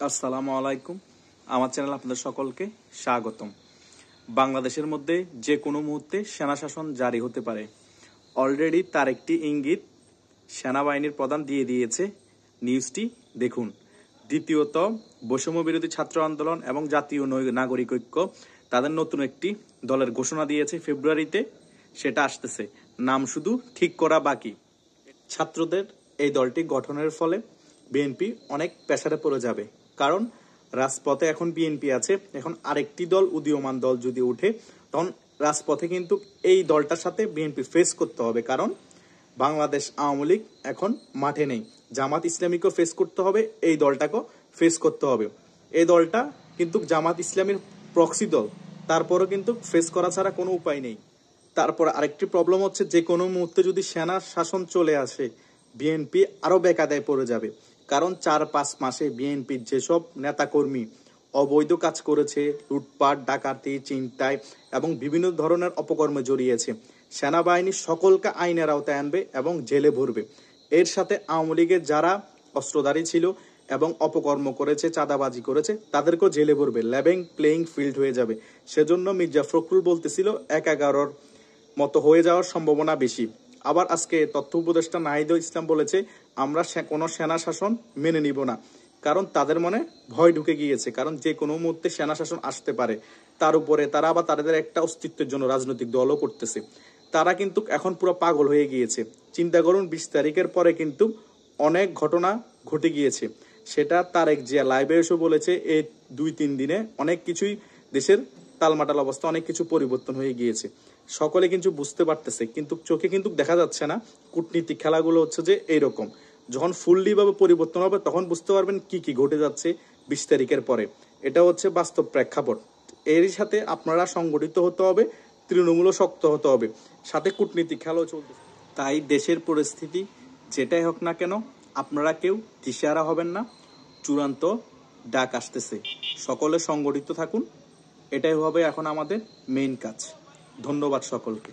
আসসালামু আলাইকুম। আমার চ্যানেল আপনাদের সকলকে স্বাগতম। বাংলাদেশের মধ্যে যে কোনো মুহূর্তে সেনা শাসন জারি হতে পারে। অলরেডি তার একটি ইঙ্গিত সেনাবাহিনীর প্রধান দিয়ে দিয়েছে। নিউজটি দেখুন। দ্বিতীয়ত, বৈষম্য বিরোধী ছাত্র আন্দোলন এবং জাতীয় নাগরিক ঐক্য তাদের নতুন একটি দলের ঘোষণা দিয়েছে ফেব্রুয়ারিতে। সেটা আসতেছে, নাম শুধু ঠিক করা বাকি। ছাত্রদের এই দলটি গঠনের ফলে বিএনপি অনেক প্রেসারে পড়ে যাবে, কারণ রাজপথে এখন বিএনপি আছে। এখন আরেকটি দল, উদীয়মান দল যদি উঠে, তখন রাজপথে কিন্তু এই দলটার সাথে বিএনপি ফেস করতে হবে, কারণ বাংলাদেশ আওয়ামী লীগ এখন মাঠে নেই। জামাত ইসলামীকেও ফেস করতে হবে, এই দলটাকেও ফেস করতে হবে। এই দলটা কিন্তু জামাত ইসলামীর প্রক্সি দল, তারপরও কিন্তু ফেস করা ছাড়া কোনো উপায় নেই। তারপর আরেকটি প্রবলেম হচ্ছে, যে কোনো মুহূর্তে যদি সেনা শাসন চলে আসে, বিএনপি আরো বেকায়দায় পড়ে যাবে। কারণ 4-5 মাসে বিএনপির যেসব নেতাকর্মী অবৈধ কাজ করেছে, লুটপাট, ডাকাতি, ছিনতাই এবং বিভিন্ন ধরনের অপকর্মে জড়িয়েছে, সেনাবাহিনী সকলকে আইনের আওতায় আনবে এবং জেলে ভরবে। এর সাথে আওয়ামী লীগের যারা অস্ত্রধারী ছিল এবং অপকর্ম করেছে, চাঁদাবাজি করেছে, তাদেরকেও জেলে ভরবে। লেভেল প্লেইং ফিল্ড হয়ে যাবে। সেজন্য মির্জা ফখরুল বলতেছিল 1-11 মতো হয়ে যাওয়ার সম্ভাবনা বেশি। আবার আজকে তথ্য উপদেষ্টা নাহিদুল ইসলাম বলেছে, আমরা কোনো সেনা শাসন মেনে নিব না, কারণ তাদের মনে ভয় ঢুকে গিয়েছে, কারণ যে কোনো মুহূর্তে সেনা শাসন আসতে পারে। তার উপরে তারা আবার তাদের একটা অস্তিত্বের জন্য রাজনৈতিক দলও করতেছে। তারা কিন্তু এখন পুরো পাগল হয়ে গিয়েছে। চিন্তা করুন, 20 তারিখের পরে কিন্তু অনেক ঘটনা ঘটে গিয়েছে। সেটা তারেক জিয়া লাইভে এসে বলেছে, এই 2-3 দিনে অনেক কিছুই দেশের তালমাটাল অবস্থা, অনেক কিছু পরিবর্তন হয়ে গিয়েছে। সকলে কিন্তু বুঝতে পারতেছে, কিন্তু চোখে কিন্তু দেখা যাচ্ছে না। কূটনীতিক খেলাগুলো হচ্ছে যে এইরকম, যখন ফুললি ভাবে পরিবর্তন হবে তখন বুঝতে পারবেন কি কি ঘটে যাচ্ছে 20 তারিখের পরে। এটা হচ্ছে বাস্তব প্রেক্ষাপট। এরই সাথে আপনারা সংগঠিত হতে হবে, তৃণমূলও শক্ত হতে হবে, সাথে কূটনীতিক খেলাও চলতে। তাই দেশের পরিস্থিতি যেটাই হোক না কেন, আপনারা কেউ দিশেহারা হবেন না। চূড়ান্ত ডাক আসতেছে, সকলে সংগঠিত থাকুন। এটাই হবে এখন আমাদের মেইন কাজ। ধন্যবাদ সকলকে।